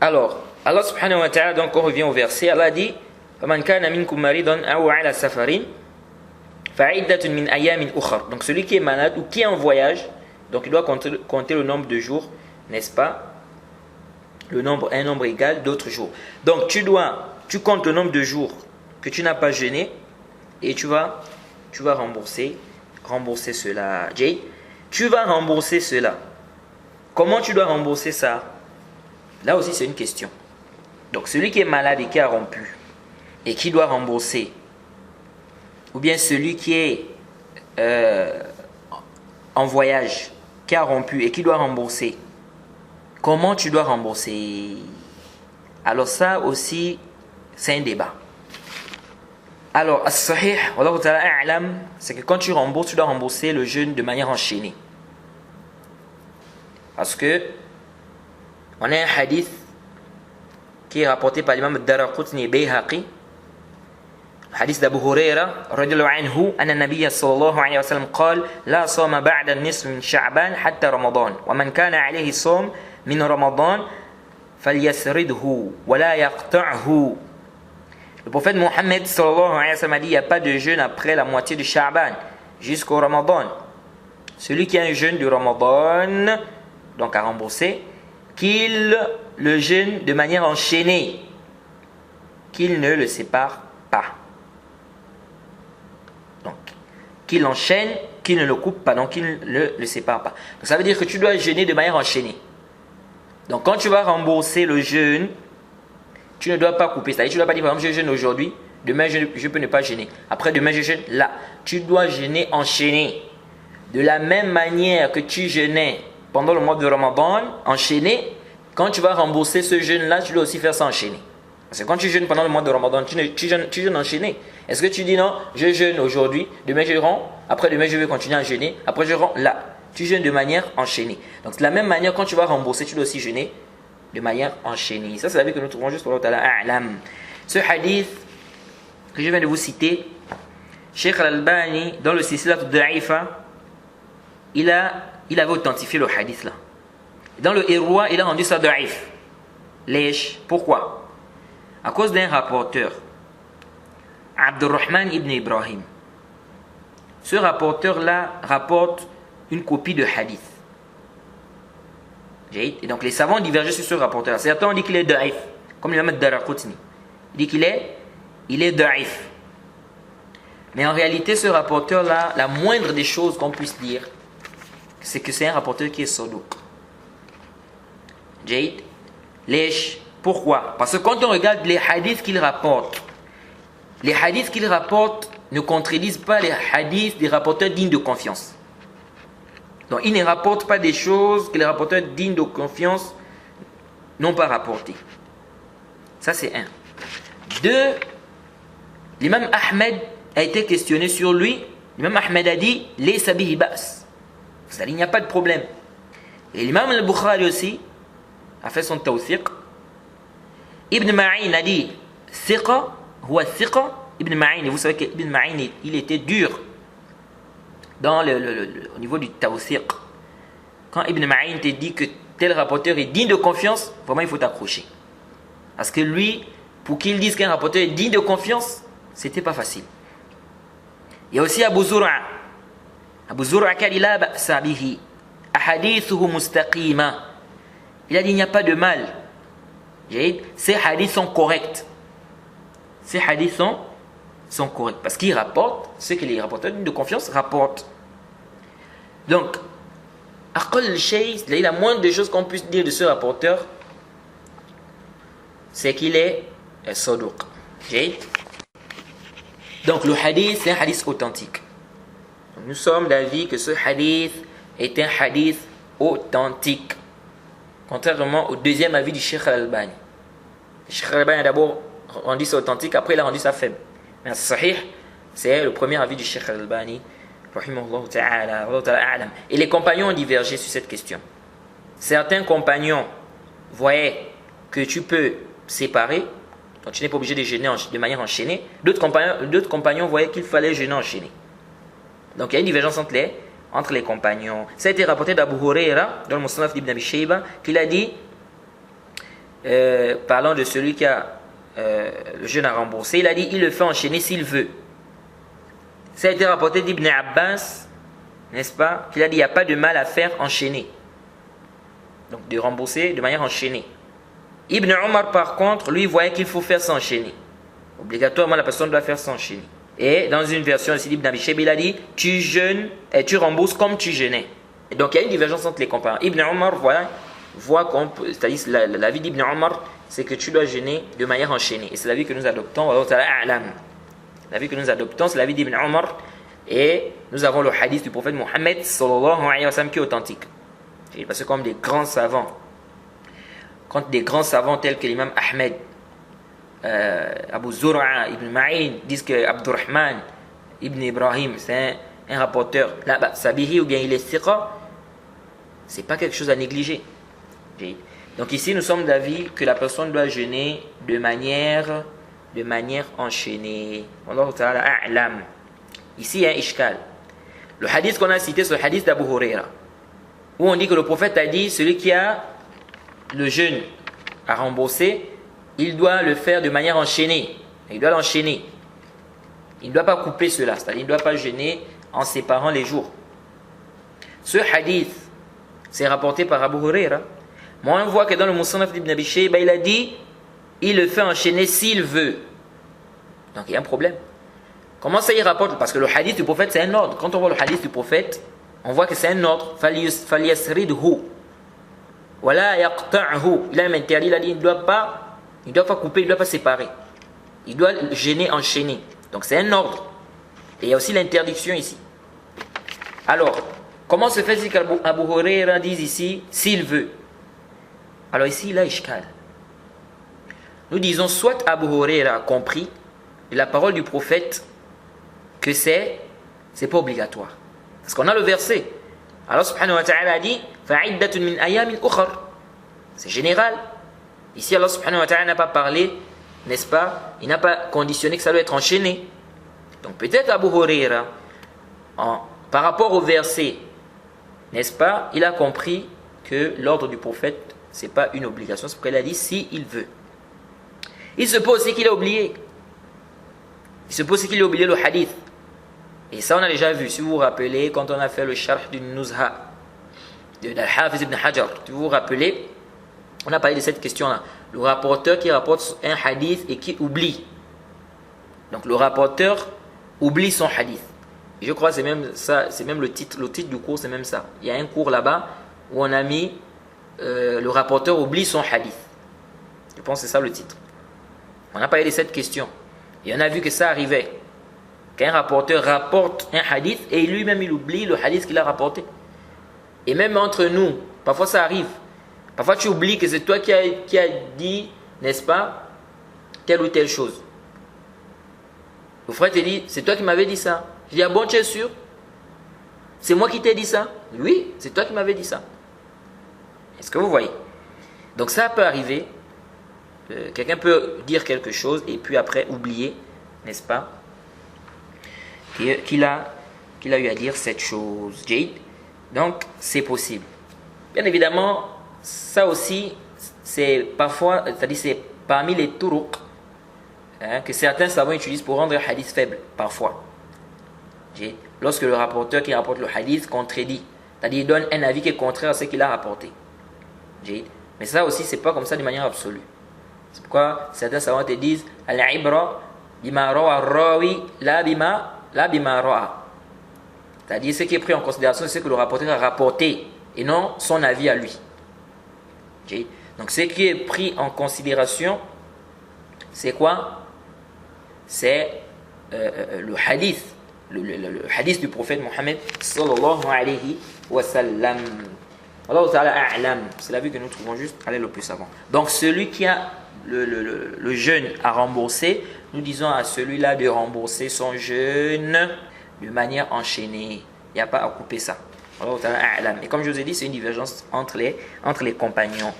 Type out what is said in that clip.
Alors, Allah subhanahu wa ta'ala, donc on revient au verset, Allah dit فَمَنْ كَانَ مِنْكُمْ مَرِيضًا أَوْ عَلَى سَفَرٍ فَعِدَّةٌ مِنْ أَيَّامٍ أُخَرٍ. Donc celui qui est malade ou qui est en voyage, donc il doit compter le nombre de jours, n'est-ce pas? Un nombre égal d'autres jours. Donc tu comptes le nombre de jours que tu n'as pas jeûné et tu vas rembourser cela. Jay, tu vas rembourser cela. Comment tu dois rembourser ça? Là aussi c'est une question. Donc celui qui est malade et qui a rompu et qui doit rembourser, ou bien celui qui est en voyage, qui a rompu et qui doit rembourser, comment tu dois rembourser? Alors ça aussi c'est un débat. Alors as-sahih, wallahu ta'ala a'lam, c'est que quand tu rembourses, tu dois rembourser le jeûne de manière enchaînée. Parce que on a un hadith qui est rapporté par l'imam Ad-Daraqutni et Bayhaqi, hadith d'Abu Huraira radiyallahu anhu, anna nabiyya sallallahu alayhi wa sallam قال لا صوم بعد النصف من شعبان حتى رمضان ومن كان عليه صوم من رمضان فليسرده ولا يقطعه. Le prophète Mohammed sallallahu alayhi wa sallam a dit, il n'y a pas de jeûne après la moitié de Sha'ban jusqu'au Ramadan. Celui qui a un jeûne du Ramadan, donc à rembourser, qu'il le jeûne de manière enchaînée, qu'il ne le sépare pas. Donc, qu'il enchaîne, qu'il ne le coupe pas, donc qu'il ne le sépare pas. Donc, ça veut dire que tu dois jeûner de manière enchaînée. Donc, quand tu vas rembourser le jeûne, tu ne dois pas couper. C'est-à-dire, tu ne dois pas dire, par exemple, je jeûne aujourd'hui, demain je peux ne pas jeûner. Après, demain je jeûne là. Tu dois jeûner enchaîné. De la même manière que tu jeûnais pendant le mois de Ramadan, enchaîné, quand tu vas rembourser ce jeûne-là, tu dois aussi faire ça enchaîné. Parce que quand tu jeûnes pendant le mois de Ramadan, tu jeûnes enchaîné. Est-ce que tu dis non, je jeûne aujourd'hui, demain je rends, après demain je vais continuer à jeûner, après je rends là. Tu jeûnes de manière enchaînée. Donc de la même manière, quand tu vas rembourser, tu dois aussi jeûner de manière enchaînée. Ça, c'est la vie que nous trouvons juste pour l'autre a'lam. Ce hadith que je viens de vous citer, Cheikh Al-Albani, dans le Silsilat Da'ifa, il avait authentifié le hadith là. Dans le Irwa, il a rendu ça da'if. Lèche. Pourquoi? À cause d'un rapporteur, Abdurrahman ibn Ibrahim. Ce rapporteur-là rapporte une copie de hadith. Et donc les savants divergent sur ce rapporteur. Certains ont dit qu'il est da'if, comme l'imam Ad-Daraqutni. Il dit qu'il est da'if. Mais en réalité, ce rapporteur-là, la moindre des choses qu'on puisse dire, c'est que c'est un rapporteur qui est saduq. Jade, lèche. Pourquoi? Parce que quand on regarde les hadiths qu'il rapporte, les hadiths qu'il rapporte ne contredisent pas les hadiths des rapporteurs dignes de confiance. Donc il ne rapporte pas des choses que les rapporteurs dignes de confiance n'ont pas rapportées. Ça c'est un. Deux, l'imam Ahmed a été questionné sur lui. L'imam Ahmed a dit « Laysa bihi ba's ». C'est-à-dire il n'y a pas de problème. Et l'imam al-Bukhari aussi a fait son tawthiq. Ibn Ma'in a dit « Thiqa huwa thiqa ». Ibn Ma'in, vous savez qu'Ibn Ma'in il était dur dans au niveau du tawthiq. Quand Ibn Ma'in te dit que tel rapporteur est digne de confiance, vraiment il faut t'accrocher. Parce que lui, pour qu'il dise qu'un rapporteur est digne de confiance, c'était pas facile. Il y a aussi Abu Zur'a. Abu Zur'a qui a dit la ba'sa bihi, ahadithuhu mustaqima. Il a dit il n'y a pas de mal. Ces hadiths sont corrects. Ces hadiths sont corrects. Parce qu'ils rapportent ce que les rapporteurs de confiance rapportent. Donc, aqal shay, la moindre des choses qu'on puisse dire de ce rapporteur, c'est qu'il est saduq. Donc, le hadith, c'est un hadith authentique. Donc, nous sommes d'avis que ce hadith est un hadith authentique. Contrairement au deuxième avis du Cheikh Al-Albani. Le Cheikh Al-Albani a d'abord rendu ça authentique, après il a rendu ça faible. Mais sahih, c'est le premier avis du Cheikh Al-Albani. Et les compagnons ont divergé sur cette question. Certains compagnons voyaient que tu peux séparer, donc tu n'es pas obligé de jeûner de manière enchaînée. D'autres compagnons voyaient qu'il fallait jeûner enchaîné. Donc il y a une divergence entre les compagnons. Ça a été rapporté d'Abu Huraira dans le Musnad d'Ibn Abi Shayba qu'il a dit parlant de celui qui a le jeûne à rembourser, il a dit il le fait enchaîner s'il veut. Ça a été rapporté d'Ibn Abbas, n'est-ce pas, qu'il a dit il n'y a pas de mal à faire enchaîner. Donc de rembourser de manière enchaînée. Ibn Omar par contre, lui voyait qu'il faut faire s'enchaîner. Obligatoirement la personne doit faire s'enchaîner. Et dans une version ici d'Ibn Abi Shayba, il a dit tu jeûnes et tu rembourses comme tu jeûnais. Et donc il y a une divergence entre les compagnons. Ibn Omar voit qu'on peut, c'est-à-dire l'avis d'Ibn Omar, c'est que tu dois jeûner de manière enchaînée. Et c'est l'avis que nous adoptons. L'avis que nous adoptons, c'est l'avis d'Ibn Omar. Et nous avons le hadith du prophète Mohammed sallallahu alayhi wa sallam qui est authentique. Parce que comme des grands savants, quand des grands savants tels que l'imam Ahmed, Abu Zur'a, Ibn Ma'in disent que Abdurrahman Ibn Ibrahim c'est un rapporteur, là, Sabihi ou bien il est Siqa, c'est pas quelque chose à négliger. Donc ici nous sommes d'avis que la personne doit jeûner de manière enchaînée. Wallahu ta'ala a'lam. Ici il y a un ishkal. Le hadith qu'on a cité, c'est le hadith d'Abu Huraira, où on dit que le prophète a dit celui qui a le jeûne à rembourser, il doit le faire de manière enchaînée. Il doit l'enchaîner. Il ne doit pas couper cela, c'est-à-dire il ne doit pas jeûner en séparant les jours. Ce hadith, c'est rapporté par Abu Huraira. Moi, on voit que dans le Musannaf d'Ibn Abi Shayba, il a dit il le fait enchaîner s'il veut. Donc il y a un problème. Comment ça il rapporte? Parce que le hadith du prophète, c'est un ordre. Quand on voit le hadith du prophète, on voit que c'est un ordre. فَلْيَسْرِدْهُ وَلَا يَقْطَعْهُ. Il a même interdit, il a dit il ne doit pas couper, il ne doit pas séparer. Il doit jeûner, enchaîner. Donc c'est un ordre. Et il y a aussi l'interdiction ici. Alors, comment se fait-il qu'Abu Huraira dise ici s'il veut? Alors ici, il a ishkal. Nous disons soit Abu Huraira a compris de la parole du prophète que c'est pas obligatoire. Parce qu'on a le verset. Allah subhanahu wa ta'ala a dit فَعِدَّةٌ مِنْ أَيَامٍ أُخَرٍ. C'est général. Ici, Allah subhanahu wa ta'ala n'a pas parlé, n'est-ce pas? Il n'a pas conditionné que ça doit être enchaîné. Donc peut-être Abu Huraira, par rapport au verset, n'est-ce pas? Il a compris que l'ordre du prophète, ce n'est pas une obligation. C'est pourquoi il a dit si il veut. Il se peut aussi qu'il a oublié. Il se peut aussi qu'il ait oublié le hadith. Et ça, on a déjà vu. Si vous vous rappelez, quand on a fait le sharh du Nuzha de Al-Hafiz ibn Hajar, si vous vous rappelez, on a parlé de cette question-là. Le rapporteur qui rapporte un hadith et qui oublie. Donc le rapporteur oublie son hadith. Et je crois que c'est même ça, c'est même le titre du cours, c'est même ça. Il y a un cours là-bas où on a mis le rapporteur oublie son hadith. Je pense que c'est ça le titre. On a parlé de cette question. Et on a vu que ça arrivait. Qu'un rapporteur rapporte un hadith et lui-même il oublie le hadith qu'il a rapporté. Et même entre nous, parfois ça arrive. Parfois tu oublies que c'est toi qui a dit, n'est-ce pas, telle ou telle chose. Le frère te dit, c'est toi qui m'avais dit ça. Je dis, ah bon, tu es sûr? C'est moi qui t'ai dit ça? Oui, c'est toi qui m'avais dit ça. Est-ce que vous voyez? Donc ça peut arriver. Quelqu'un peut dire quelque chose et puis après oublier, n'est-ce pas, qu'il a eu à dire cette chose. Jade. Donc c'est possible. Bien évidemment, ça aussi, c'est parfois, c'est-à-dire c'est parmi les turuq que certains savants utilisent pour rendre un hadith faible, parfois. Jade. Lorsque le rapporteur qui rapporte le hadith contredit, c'est-à-dire il donne un avis qui est contraire à ce qu'il a rapporté. Jade. Mais ça aussi, c'est pas comme ça de manière absolue. C'est pourquoi certains savants te disent al-ibra bima rawa ar-rawi la bima ra'a. C'est-à-dire ce qui est pris en considération, c'est ce que le rapporteur a rapporté et non son avis à lui. Okay. Donc ce qui est pris en considération, c'est quoi? C'est le hadith, le hadith du prophète Mohammed sallallahu alayhi wa sallam. Allah ta'ala a'lam. C'est la vue que nous trouvons juste, allez le plus avant. Donc celui qui a le jeûne à rembourser, nous disons à celui-là de rembourser son jeûne de manière enchaînée. Il n'y a pas à couper ça. Allah ta'ala a'lam. Et comme je vous ai dit, c'est une divergence entre les compagnons.